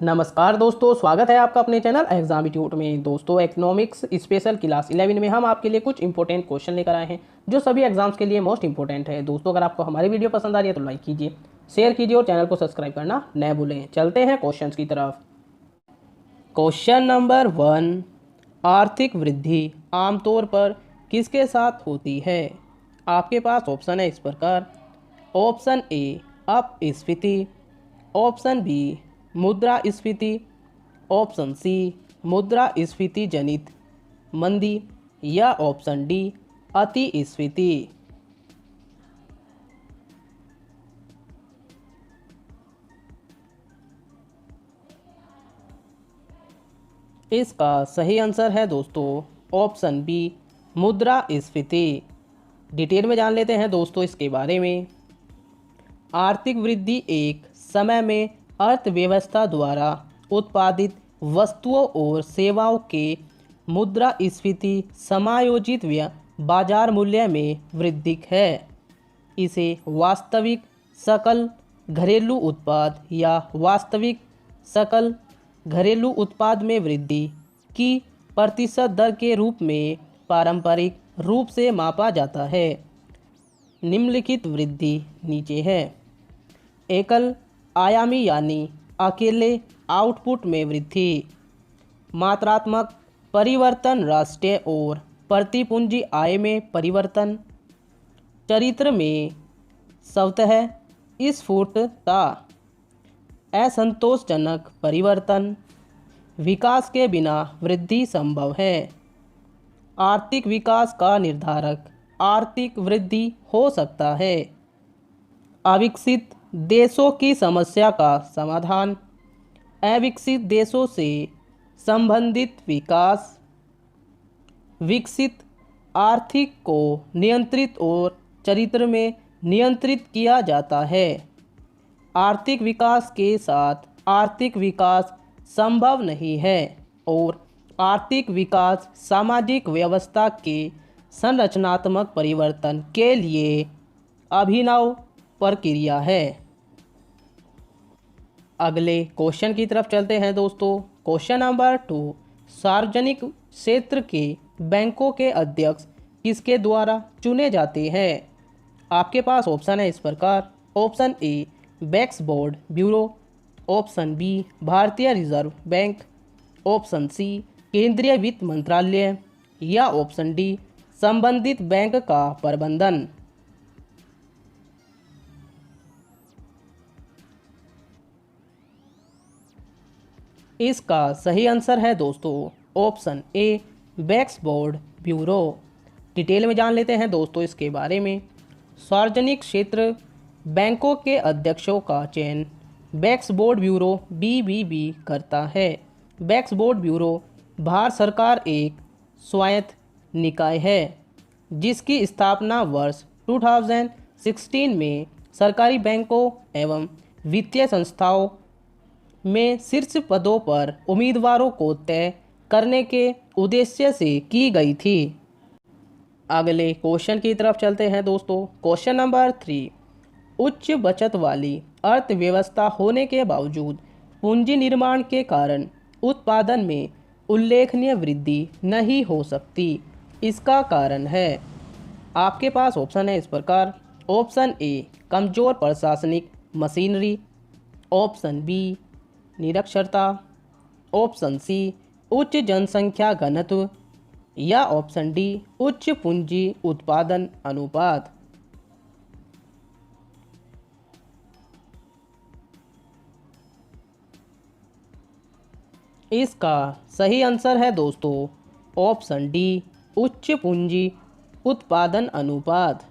नमस्कार दोस्तों, स्वागत है आपका अपने चैनल एग्जाम ट्यूट में। दोस्तों, इकोनॉमिक्स स्पेशल क्लास 11 में हम आपके लिए कुछ इंपॉर्टेंट क्वेश्चन लेकर आए हैं जो सभी एग्जाम्स के लिए मोस्ट इंपॉर्टेंट है। दोस्तों, अगर आपको हमारी वीडियो पसंद आ रही है तो लाइक कीजिए, शेयर कीजिए और चैनल को सब्सक्राइब करना न भूलें। चलते हैं क्वेश्चन की तरफ। क्वेश्चन नंबर 1, आर्थिक वृद्धि आमतौर पर किसके साथ होती है? आपके पास ऑप्शन है इस प्रकार। ऑप्शन ए अपस्फीति, ऑप्शन बी मुद्रास्फीति, ऑप्शन सी मुद्रास्फीति जनित मंदी या ऑप्शन डी अतिस्फीति। इसका सही आंसर है दोस्तों ऑप्शन बी मुद्रास्फीति। डिटेल में जान लेते हैं दोस्तों इसके बारे में। आर्थिक वृद्धि एक समय में अर्थव्यवस्था द्वारा उत्पादित वस्तुओं और सेवाओं के मुद्रास्फीति समायोजित बाजार मूल्य में वृद्धि है। इसे वास्तविक सकल घरेलू उत्पाद या वास्तविक सकल घरेलू उत्पाद में वृद्धि की प्रतिशत दर के रूप में पारंपरिक रूप से मापा जाता है। निम्नलिखित वृद्धि नीचे है। एकल आयामी यानी अकेले आउटपुट में वृद्धि, मात्रात्मक परिवर्तन राष्ट्रीय और प्रतिपूंजी आय में परिवर्तन, चरित्र में स्वतः स्फुटता, असंतोषजनक परिवर्तन, विकास के बिना वृद्धि संभव है। आर्थिक विकास का निर्धारक आर्थिक वृद्धि हो सकता है। अविकसित देशों की समस्या का समाधान, अविकसित देशों से संबंधित विकास, विकसित आर्थिक को नियंत्रित और चरित्र में नियंत्रित किया जाता है। आर्थिक विकास के साथ आर्थिक विकास संभव नहीं है और आर्थिक विकास सामाजिक व्यवस्था के संरचनात्मक परिवर्तन के लिए अभिनव प्रक्रिया है। अगले क्वेश्चन की तरफ चलते हैं दोस्तों। क्वेश्चन नंबर 2, सार्वजनिक क्षेत्र के बैंकों के अध्यक्ष किसके द्वारा चुने जाते हैं? आपके पास ऑप्शन है इस प्रकार। Option A banks board bureau, option B भारतीय रिजर्व बैंक, ऑप्शन सी केंद्रीय वित्त मंत्रालय या ऑप्शन डी संबंधित बैंक का प्रबंधन। इसका सही आंसर है दोस्तों option A banks board bureau. Detail में जान लेते हैं दोस्तों इसके बारे में। सार्वजनिक क्षेत्र बैंकों के अध्यक्षों का चयन बैक्स बोर्ड ब्यूरो बीबीबी करता है। बैक्स बोर्ड ब्यूरो भारत सरकार एक स्वायत्त निकाय है जिसकी स्थापना वर्ष 2016 में सरकारी बैंकों एवं वित्तीय संस्थाओं में शीर्ष पदों पर उम्मीदवारों को तय करने के उद्देश्य से की गई थी। अगले क्वेश्चन की तरफ चलते हैं दोस्तों। क्वेश्चन नंबर 3, उच्च बचत वाली अर्थव्यवस्था होने के बावजूद पूंजी निर्माण के कारण उत्पादन में उल्लेखनीय वृद्धि नहीं हो सकती। इसका कारण है। आपके पास ऑप्शन है इस प्रकार। ऑप्शन ए कमजोर प्रशासनिक मशीनरी, ऑप्शन बी निरक्षरता, ऑप्शन सी उच्च जनसंख्या घनत्व या ऑप्शन डी उच्च पूंजी उत्पादन अनुपात। इसका सही आंसर है दोस्तों ऑप्शन डी उच्च पूंजी उत्पादन अनुपात।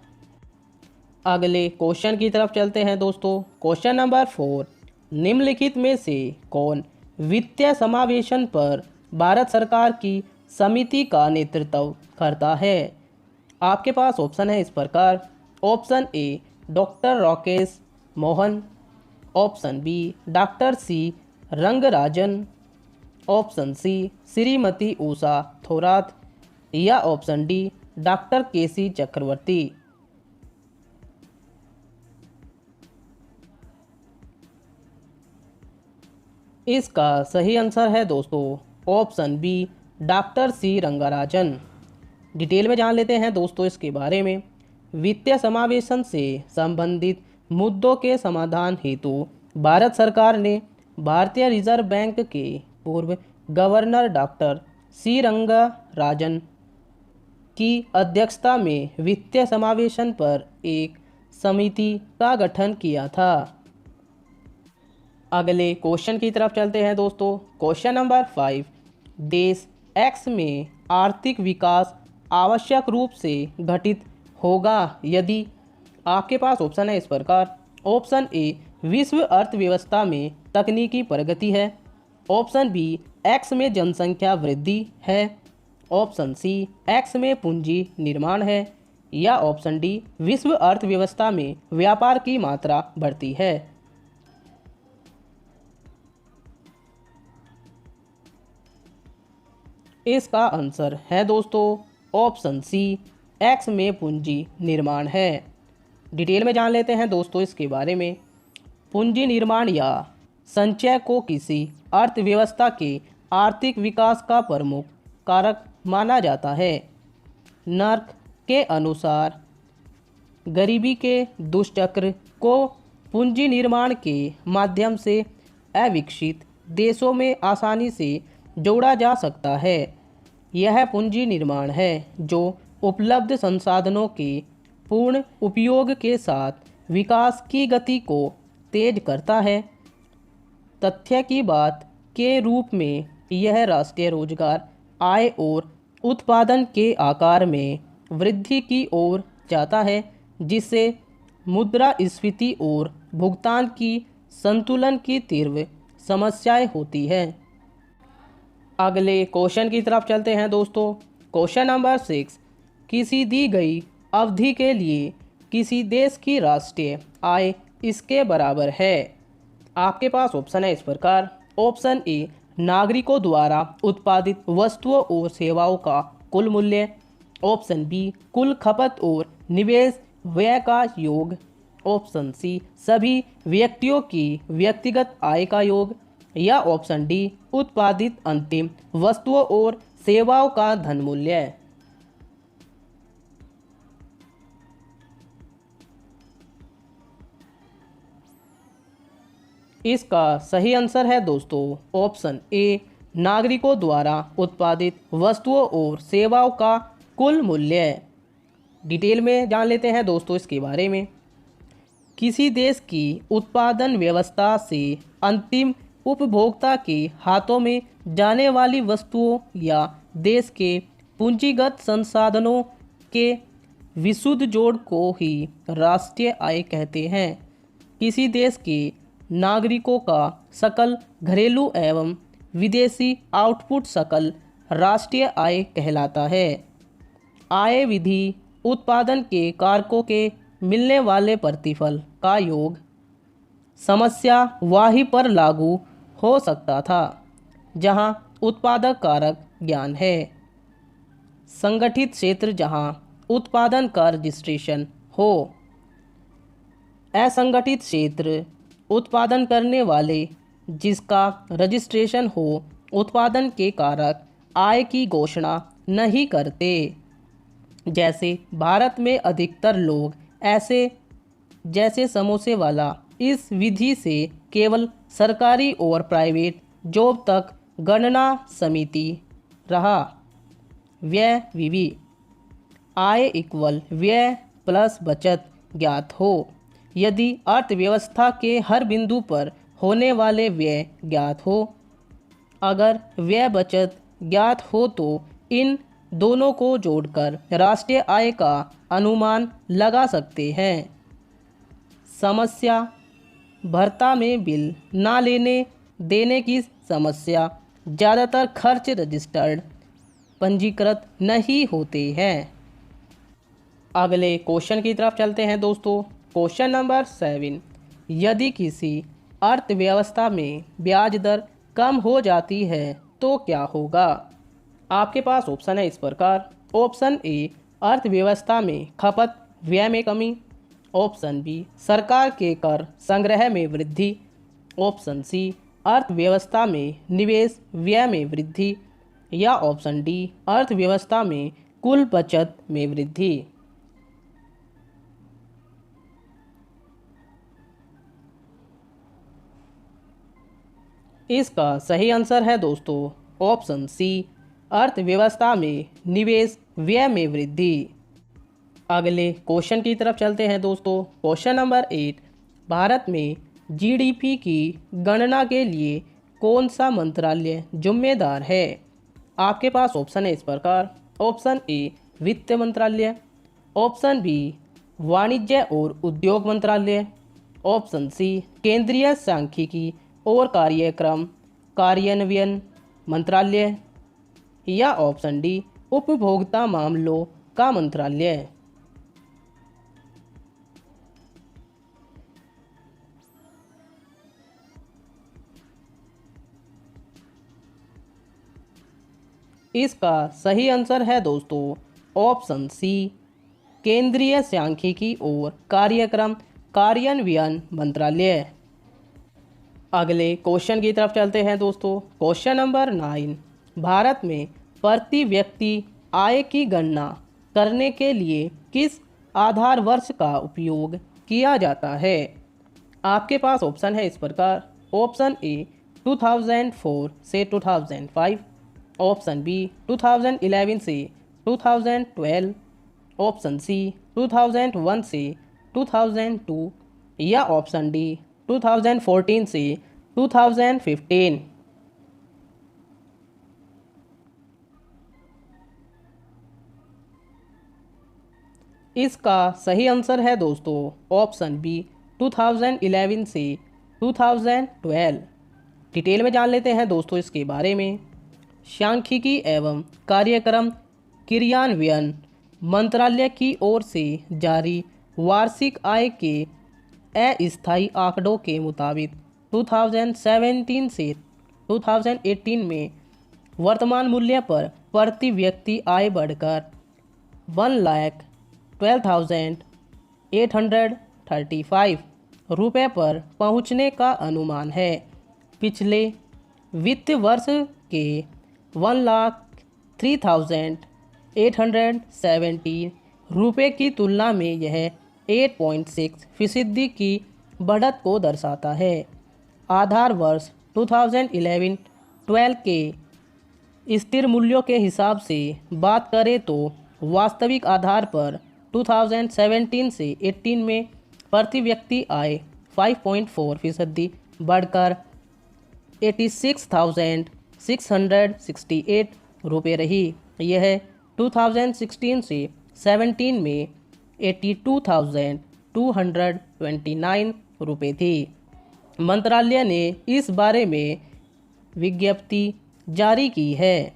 अगले क्वेश्चन की तरफ चलते हैं दोस्तों। क्वेश्चन नंबर 4, निम्नलिखित में से कौन वित्तीय समावेशन पर भारत सरकार की समिति का नेतृत्व करता है? आपके पास ऑप्शन है इस प्रकार। Option A doctor Rakesh Mohan, option B doctor C Rangarajan, option C Shrimati Usha Thorat या option D doctor K C Chakravarti. इसका सही आंसर है दोस्तों option B doctor C Rangarajan. Detail में जान लेते हैं दोस्तों इसके बारे में। वित्तीय समावेशन से संबंधित मुद्दों के समाधान हेतु भारत सरकार ने भारतीय रिजर्व बैंक के पूर्व गवर्नर डॉक्टर सी रंगाराजन की अध्यक्षता में वित्तीय समावेशन पर एक समिति का गठन किया था। अगले क्वेश्चन की तरफ चलते हैं दोस्तों। क्वेश्चन नंबर 5, देश एक्स में आर्थिक विकास आवश्यक रूप से घटित होगा यदि। आपके पास ऑप्शन है इस प्रकार। ऑप्शन ए विश्व अर्थव्यवस्था में तकनीकी प्रगति है। ऑप्शन बी एक्स में जनसंख्या वृद्धि है। ऑप्शन सी एक्स में पूंजी निर्माण है। या ऑप्शन डी विश्व अर्थव्यवस्था में व्यापार की मात्रा बढ़ती है। इसका आंसर है दोस्तों ऑप्शन सी एक्स में पूंजी निर्माण है। डिटेल में जान लेते हैं दोस्तों इसके बारे में। पूंजी निर्माण या संचय को किसी अर्थव्यवस्था के आर्थिक विकास का प्रमुख कारक माना जाता है। नर्क के अनुसार गरीबी के दुष्चक्र को पूंजी निर्माण के माध्यम से अविकसित देशों में आसानी से जोड़ा जा सकता है। यह पूंजी निर्माण है जो उपलब्ध संसाधनों के पूर्ण उपयोग के साथ विकास की गति को तेज करता है। तथ्य की बात के रूप में यह राष्ट्रीय रोजगार, आय और उत्पादन के आकार में वृद्धि की ओर जाता है, जिससे मुद्रास्फीति और भुगतान की संतुलन की तीव्र समस्याएं होती हैं। अगले क्वेश्चन की तरफ चलते हैं दोस्तों। क्वेश्चन नंबर 6, किसी दी गई अवधि के लिए किसी देश की राष्ट्रीय आय इसके बराबर है। आपके पास ऑप्शन है इस प्रकार। ऑप्शन ए नागरिकों द्वारा उत्पादित वस्तुओं और सेवाओं का कुल मूल्य। ऑप्शन बी कुल खपत और निवेश व्यय का योग। ऑप्शन सी सभी व्यक्तियों की व्यक्तिगत आय का योग। या ऑप्शन डी उत्पादित अंतिम वस्तुओं और सेवाओं का धन मूल्य। इसका सही आंसर है दोस्तों ऑप्शन ए नागरिकों द्वारा उत्पादित वस्तुओं और सेवाओं का कुल मूल्य। डिटेल में जान लेते हैं दोस्तों इसके बारे में। किसी देश की उत्पादन व्यवस्था से अंतिम उपभोक्ता के हाथों में जाने वाली वस्तुओं या देश के पूंजीगत संसाधनों के विशुद्ध जोड़ को ही राष्ट्रीय आय कहते हैं। किसी देश के नागरिकों का सकल घरेलू एवं विदेशी आउटपुट सकल राष्ट्रीय आय कहलाता है। आय विधि उत्पादन के कारकों के मिलने वाले प्रतिफल का योग। समस्या वहीं पर लागू हो सकता था जहां उत्पादक कारक ज्ञान है। संगठित क्षेत्र जहां उत्पादन का रजिस्ट्रेशन हो। असंगठित क्षेत्र उत्पादन करने वाले जिसका रजिस्ट्रेशन हो उत्पादन के कारक आय की घोषणा नहीं करते। जैसे भारत में अधिकतर लोग ऐसे जैसे समोसे वाला इस विधि से केवल सरकारी और प्राइवेट जॉब तक गणना समिति रहा। व्यय विधि आय इक्वल व्यय प्लस बचत ज्ञात हो। यदि अर्थव्यवस्था के हर बिंदु पर होने वाले व्यय ज्ञात हो। अगर व्यय बचत ज्ञात हो तो इन दोनों को जोड़कर राष्ट्रीय आय का अनुमान लगा सकते हैं। समस्या भर्ता में बिल ना लेने देने की समस्या। ज़्यादातर खर्च रजिस्टर्ड पंजीकृत नहीं होते हैं। अगले क्वेश्चन की तरफ चलते हैं दोस्तों। क्वेश्चन नंबर 7, यदि किसी अर्थव्यवस्था में ब्याज दर कम हो जाती है तो क्या होगा। आपके पास ऑप्शन है इस प्रकार। ऑप्शन ए अर्थव्यवस्था में खपत व्यय में कमी। ऑप्शन बी सरकार के कर संग्रह में वृद्धि। ऑप्शन सी अर्थव्यवस्था में निवेश व्यय में वृद्धि, या ऑप्शन डी अर्थव्यवस्था में कुल बचत में वृद्धि। इसका सही आंसर है दोस्तों ऑप्शन सी अर्थव्यवस्था में निवेश व्यय में वृद्धि। अगले क्वेश्चन की तरफ चलते हैं दोस्तों। क्वेश्चन नंबर 8, भारत में जीडीपी की गणना के लिए कौन सा मंत्रालय जिम्मेदार है? आपके पास ऑप्शन है इस प्रकार। ऑप्शन ए वित्त मंत्रालय, ऑप्शन बी वाणिज्य और उद्योग मंत्रालय, ऑप्शन सी केंद्रीय सांख्यिकी और कार्यक्रम कार्यान्वयन मंत्रालय, या ऑप्शन डी उपभोक्ता मामलों का मंत्रालय। इसका सही आंसर है दोस्तों ऑप्शन सी केंद्रीय सांख्यिकी और कार्यक्रम कार्यान्वयन मंत्रालय। अगले क्वेश्चन की तरफ चलते हैं दोस्तों। क्वेश्चन नंबर 9, भारत में प्रति व्यक्ति आय की गणना करने के लिए किस आधार वर्ष का उपयोग किया जाता है? आपके पास ऑप्शन है इस प्रकार। ऑप्शन ए 2004 से 2005, ऑप्शन बी 2011 से 2012, ऑप्शन सी 2001 से 2002, या ऑप्शन डी 2014 से 2015। इसका सही आंसर है दोस्तों ऑप्शन बी 2011 से 2012। डिटेल में जान लेते हैं दोस्तों इसके बारे में। सांख्यिकी एवं कार्यक्रम क्रियान्वयन मंत्रालय की ओर से जारी वार्षिक आय के अस्थायी आंकड़ों के मुताबिक 2017 से 2018 में वर्तमान मूल्य पर प्रति व्यक्ति आय बढ़कर 1,12,835 रुपये पर पहुंचने का अनुमान है। पिछले वित्त वर्ष के 1,03,870 रुपये की तुलना में यह 8.6% की बढ़त को दर्शाता है। आधार वर्ष 2011-12 के स्थिर मूल्यों के हिसाब से बात करें तो वास्तविक आधार पर 2017 से 18 में प्रति व्यक्ति आय 5.4% बढ़कर 86,668 रुपये रही। यह 2016 से 17 में 82,229 रुपये थी। मंत्रालय ने इस बारे में विज्ञप्ति जारी की है।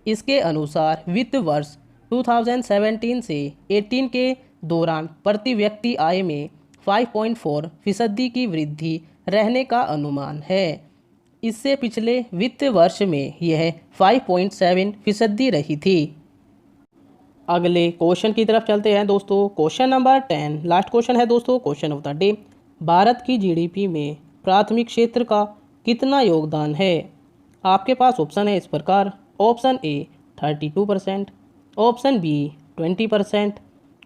इसके अनुसार वित्त वर्ष 2017 से 18 के दौरान प्रति व्यक्ति आय में 5.4% की वृद्धि रहने का अनुमान है। इससे पिछले वित्त वर्ष में यह 5.7% रही थी। अगले क्वेश्चन की तरफ चलते हैं दोस्तों। क्वेश्चन नंबर 10 लास्ट क्वेश्चन है दोस्तों, question of the day. Bharat की जीडीपी में प्राथमिक क्षेत्र का कितना योगदान है? आपके पास ऑप्शन है इस प्रकार। Option A 32%, option B 20%,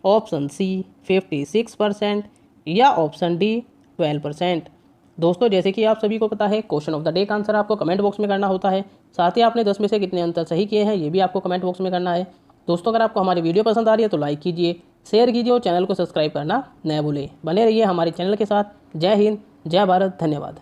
option C 56%, या ऑप्शन डी 12%। दोस्तों जैसे कि आप सभी को पता है क्वेश्चन ऑफ द डे का आंसर आपको कमेंट बॉक्स में करना होता है। साथ ही आपने 10 में से कितने आंसर सही किए हैं ये भी आपको कमेंट बॉक्स में करना है। दोस्तों अगर आपको हमारी वीडियो पसंद आ रही है तो लाइक कीजिए, शेयर कीजिए और चैनल को सब्सक्राइब करना न भूलें। बने रहिए हमारे चैनल के साथ। जय हिंद, जय भारत, धन्यवाद।